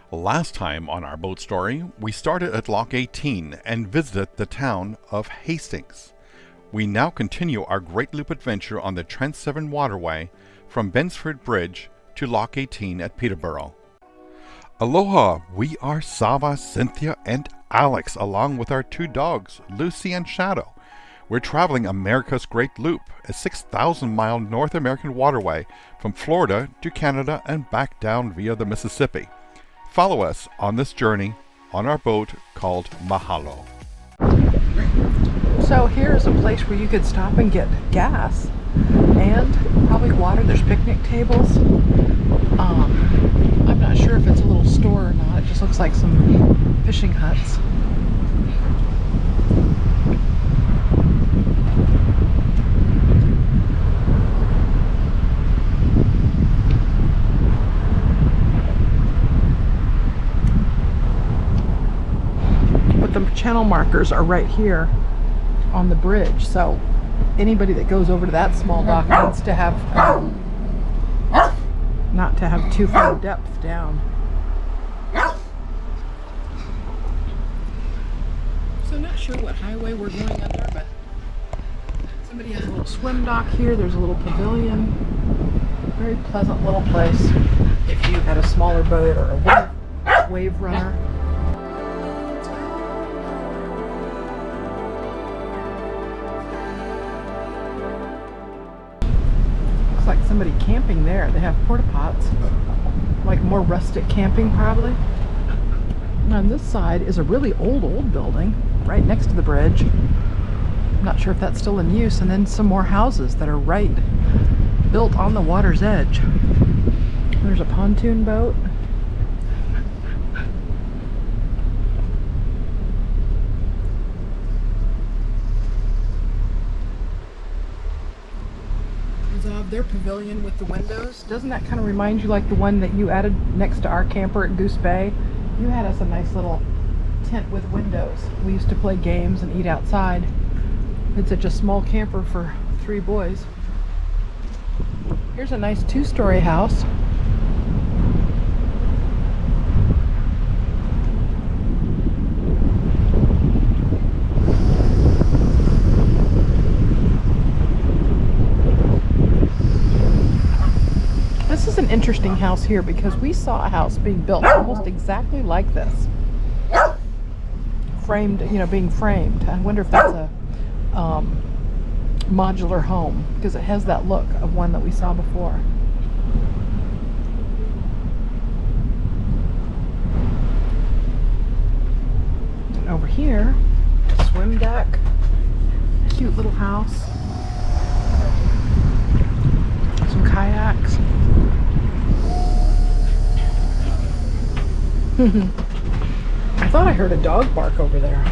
Last time on our boat story, we started at Lock 18 and visited the town of Hastings. We now continue our Great Loop adventure on the Trent Severn Waterway from Bensfort Bridge to Lock 18 at Peterborough. Aloha! We are Sava, Cynthia, and Alex, along with our two dogs, Lucy and Shadow. We're traveling America's Great Loop, a 6,000-mile North American waterway from Florida to Canada and back down via the Mississippi. Follow us on this journey on our boat called Mahalo. So here's a place where you could stop and get gas and probably water. There's picnic tables. I'm not sure if it's a little store or not. It just looks like some fishing huts. But the channel markers are right here on the bridge, so anybody that goes over to that small dock needs to have not to have too far depth down. So I'm not sure what highway we're going under, but somebody has a little swim dock here. There's a little pavilion. Very pleasant little place if you had a smaller boat or a wave runner. Like somebody camping there. They have porta pots, like more rustic camping probably. And on this side is a really old building right next to the bridge. I'm not sure if that's still in use. And then some more houses that are right built on the water's edge. There's a pontoon boat. Their pavilion with the windows. Doesn't that kind of remind you like the one that you added next to our camper at Goose Bay? You had us a nice little tent with windows. We used to play games and eat outside. It's such a small camper for 3 boys. Here's a nice 2-story house. This is an interesting house here because we saw a house being built almost exactly like this. Framed, being framed. I wonder if that's a modular home because it has that look of one that we saw before. And over here, swim deck, cute little house, some kayaks. I thought I heard a dog bark over there.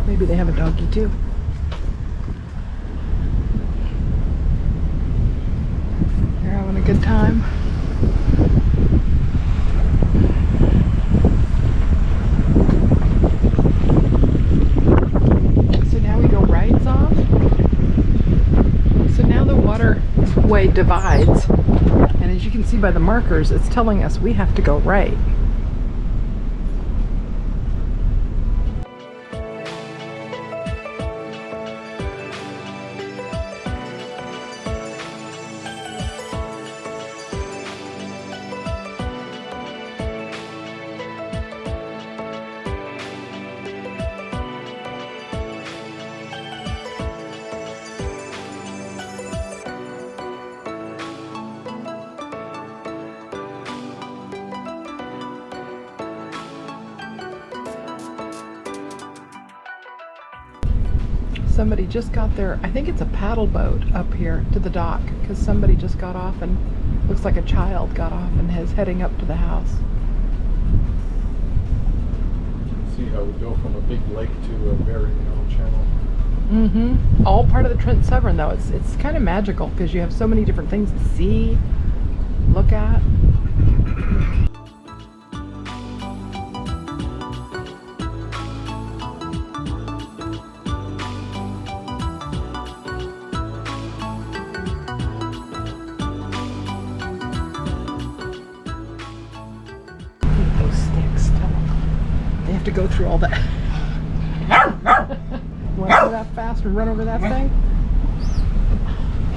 Maybe they have a doggy too. They're having a good time. So now we go rights off. So now the waterway divides. And as you can see by the markers, it's telling us we have to go right. Somebody just got their, I think it's a paddle boat up here to the dock because somebody just got off and looks like a child got off and is heading up to the house. See how we go from a big lake to a very narrow channel. Mm-hmm. All part of the Trent Severn though. It's kind of magical because you have so many different things to see, look at. Those sticks. have to go through all that. Want to go that fast and run over that thing?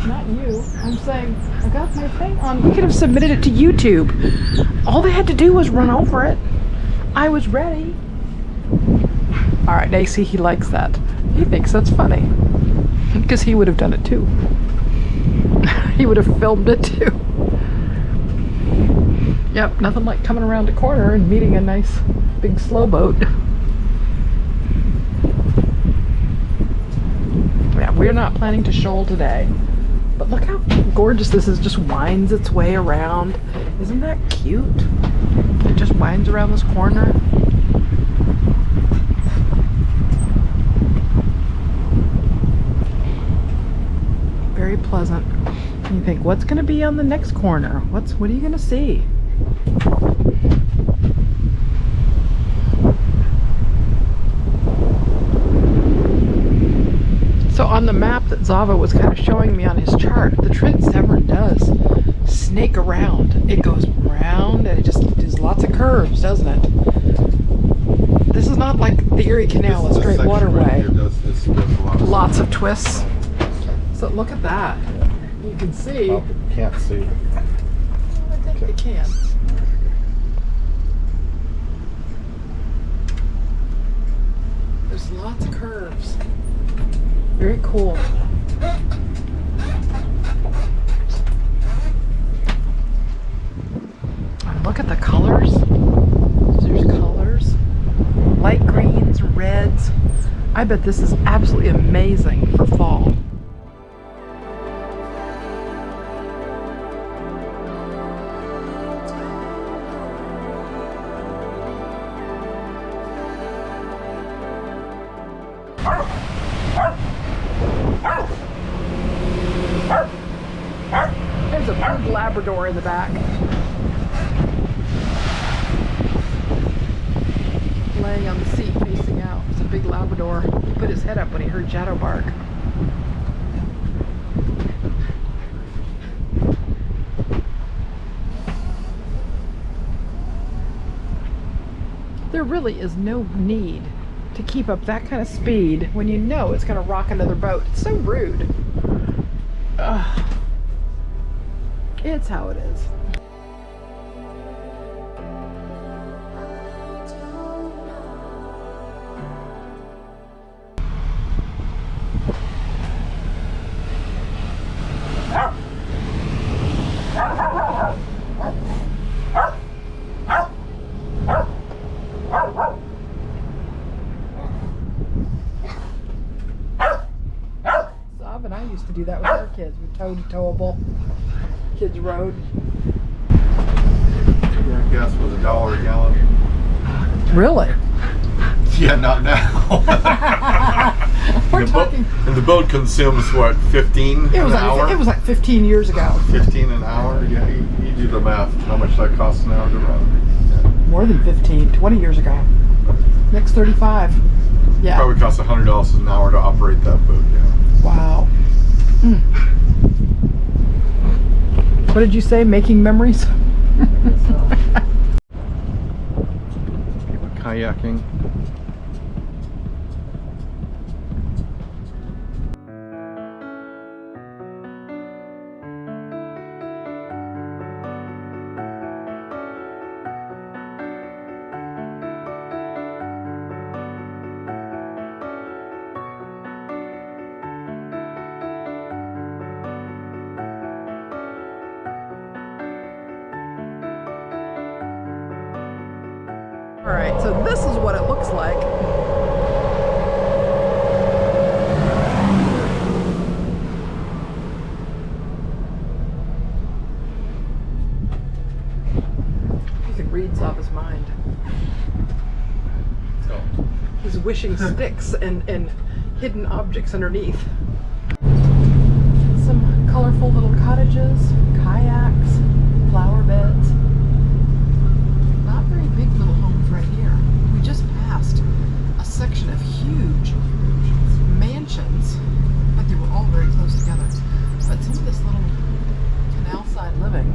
Not you. I'm saying, I got my thing on. We could have submitted it to YouTube. All they had to do was run over it. I was ready. All right, now you see he likes that. He thinks that's funny. Because he would have done it too. He would have filmed it too. Yep, nothing like coming around a corner and meeting a nice big slow boat. Yeah, we're not planning to shoal today. But look how gorgeous this is. Just winds its way around. Isn't that cute? It just winds around this corner. Very pleasant. And you think, what's going to be on the next corner? What are you going to see? So on the map that Zava was kind of showing me on his chart, the Trent Severn does snake around. It goes round and it just does lots of curves, doesn't it? This is not like the Erie Canal, a straight waterway. Lots of twists. So look at that. You can see. Oh, can't see. I think you can. There's lots of curves. Very cool. And look at the colors. There's colors. Light greens, reds. I bet this is absolutely amazing for fall. There's a big Labrador in the back. Laying on the seat facing out. It's a big Labrador. He put his head up when he heard Shadow bark. There really is no need to keep up that kind of speed when you know it's going to rock another boat. It's so rude. Ugh. It's how it is. Sav and I used to do that with our kids. We towed towable. Kids rode. Yeah, gas was $1 a gallon. Really? Yeah, not now. We're talking. And the boat consumes what, 15 an hour? It was like 15 years ago. 15 an hour? Yeah, you do the math. How much that costs an hour to run? Yeah. More than 15, 20 years ago. Next 35. Yeah. Probably costs $100 an hour to operate that boat. Yeah. Wow. Mm. What did you say? Making memories? People kayaking. All right, so this is what it looks like. You can read Zava's mind. He's wishing sticks and hidden objects underneath. Some colorful little cottages, kayaks, flower beds. Not very big little homes right here. We just passed a section of huge mansions, but they were all very close together. But some of this little canal-side living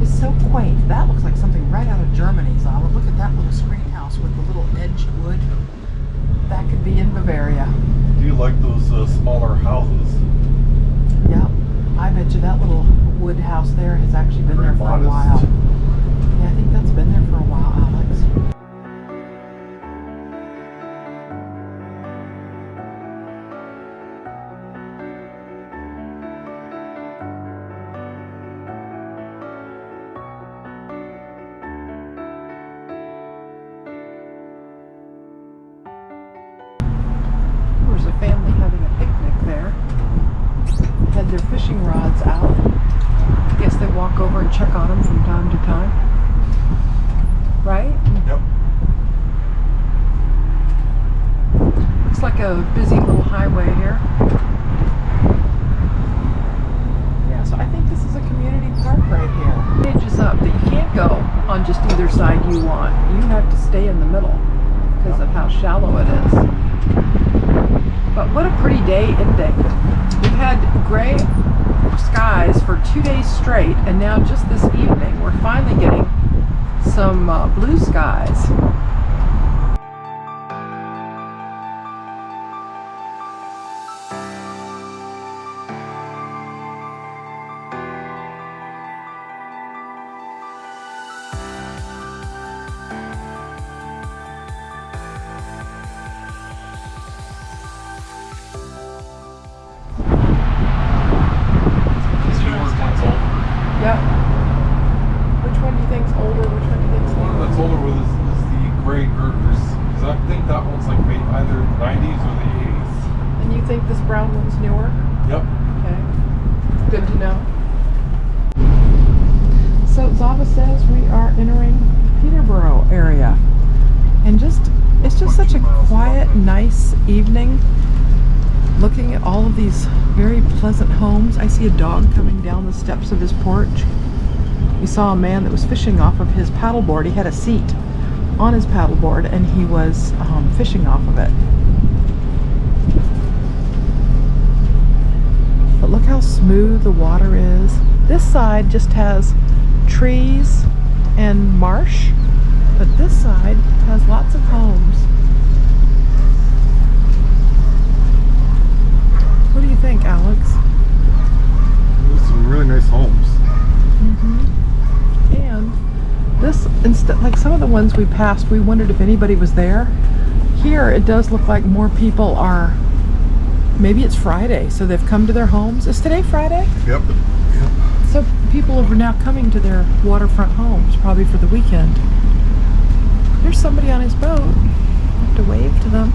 is so quaint. That looks like something right out of Germany, Zala. Look at that little screen house with the little edged wood. That could be in Bavaria. Do you like those smaller houses? Yep. I bet you that little wood house there has actually been Very there for modest. a while. Yeah, I think that's been there for a while, Alex. There's a family having a picnic there. Had their fishing rods out. I guess they walk over and check on them from time to time. Right? Yep. Looks like a busy little highway here. Yeah, so I think this is a community park right here. It edges up that you can't go on just either side you want. You have to stay in the middle because of how shallow it is. But what a pretty day ending. We've had gray skies for 2 days straight, and now just this evening we're finally getting some blue skies. Yep. Which one do you think's older? Which one do you think's The one newer? that's older with is the gray girders. Because I think that one's like made either in the 90s or the 80s. And you think this brown one's newer? Yep. Okay. Good to know. So Zava says we are entering Peterborough area. And it's just such a quiet, nice evening. Looking at all of these very pleasant homes. I see a dog coming down the steps of his porch. We saw a man that was fishing off of his paddleboard. He had a seat on his paddleboard and he was fishing off of it. But look how smooth the water is. This side just has trees and marsh, but this side has lots of homes. What do you think, Alex? There's some really nice homes. And this, instead, like some of the ones we passed, we wondered if anybody was there. Here, it does look like more people are. Maybe it's Friday, so they've come to their homes. Is today Friday? Yep. So people are now coming to their waterfront homes, probably for the weekend. There's somebody on his boat. I have to wave to them.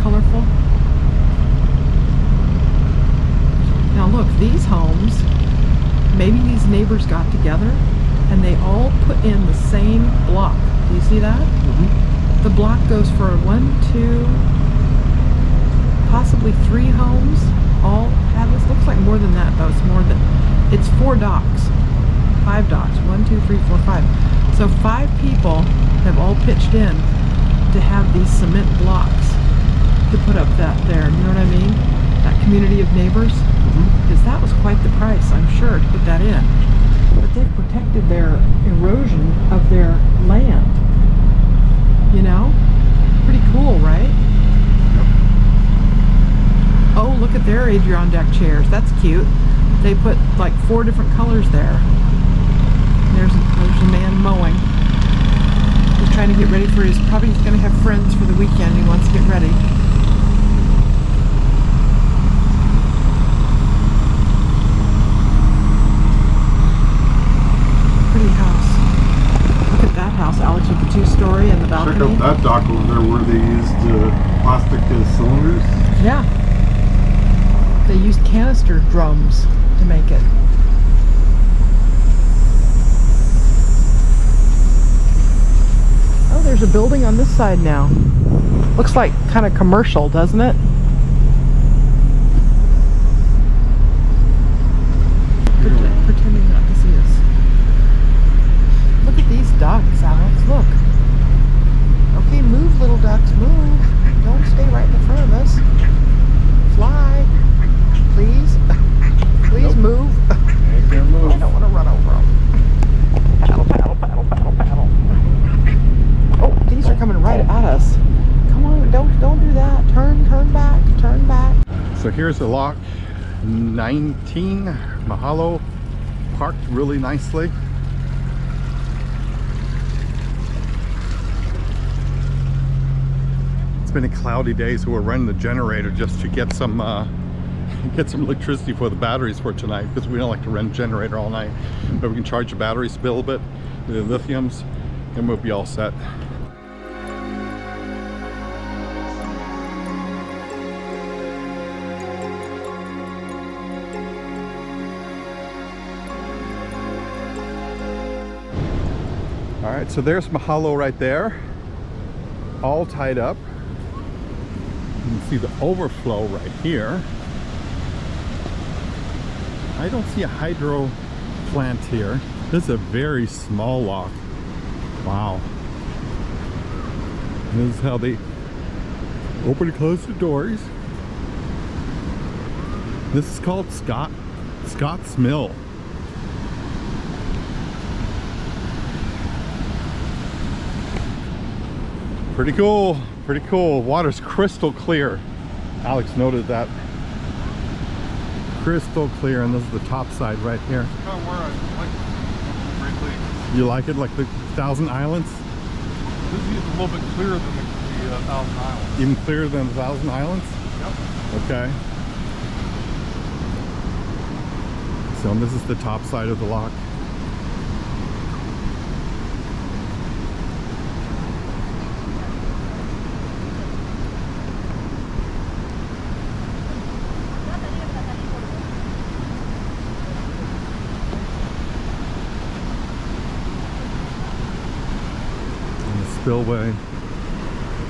Colorful. Now look, these homes, maybe these neighbors got together and they all put in the same block. Do you see that? The block goes for 1, 2, possibly 3 homes. All have this. Looks like more than that though. It's more than, it's 4 docks. 5 docks. 1, 2, 3, 4, 5. So 5 people have all pitched in to have these cement blocks to put up that there, you know what I mean? That community of neighbors. Because that was quite the price, I'm sure, to put that in. But they've protected their erosion of their land. You know? Pretty cool, right? Oh, look at their Adirondack chairs. That's cute. They put like 4 different colors there. There's a man mowing. He's trying to get ready for his, probably he's going to have friends for the weekend. He wants to get ready. Pretty house. Look at that house, Alex, with the 2-story and the balcony. Check out that dock over there where they used plastic cylinders. Yeah. They used canister drums to make it. Oh, there's a building on this side now. Looks like kind of commercial, doesn't it? here's the lock 19, Mahalo, parked really nicely. It's been a cloudy day, so we're running the generator just to get some electricity for the batteries for tonight, because we don't like to run a generator all night. But we can charge the batteries a little bit, the lithiums, and we'll be all set. All right, so there's Mahalo right there, all tied up. You can see the overflow right here. I don't see a hydro plant here. This is a very small lock. Wow. This is how they open and close the doors. This is called Scott's Mill. Pretty cool, pretty cool. Water's crystal clear. Alex noted that. Crystal clear, and this is the top side right here. Kind of where I like Great Lakes. You like it, like the Thousand Islands? This is a little bit clearer than the Thousand Islands. Even clearer than the Thousand Islands? Yep. Okay. So this is the top side of the lock. Spillway.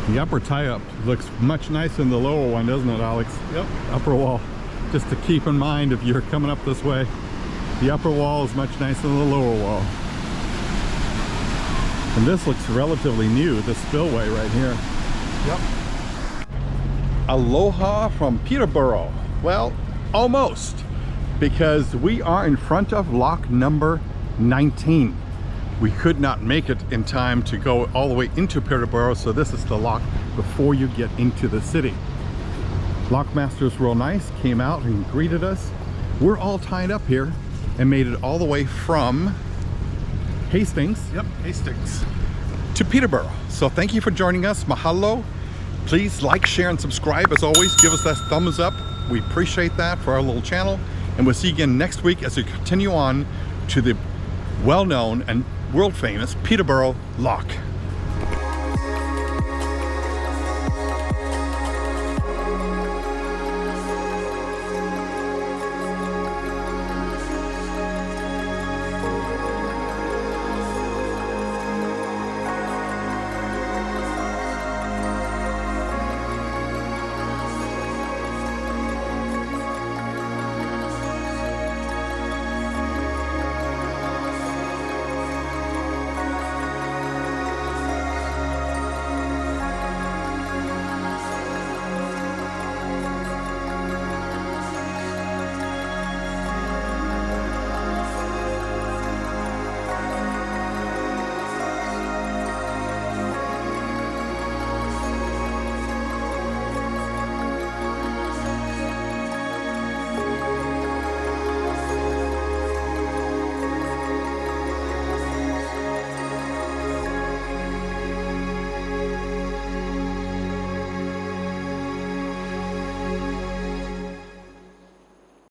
The upper tie-up looks much nicer than the lower one, doesn't it, Alex? Yep. Upper wall. Just to keep in mind if you're coming up this way, the upper wall is much nicer than the lower wall. And this looks relatively new, the spillway right here. Yep. Aloha from Peterborough. Well, almost, because we are in front of lock number 19. We could not make it in time to go all the way into Peterborough, so this is the lock before you get into the city. Lockmaster's real nice, came out and greeted us. We're all tied up here and made it all the way from Hastings. Yep, Hastings. To Peterborough. So thank you for joining us. Mahalo. Please like, share, and subscribe. As always, give us that thumbs up. We appreciate that for our little channel. And we'll see you again next week as we continue on to the well-known and world famous Peterborough Lock.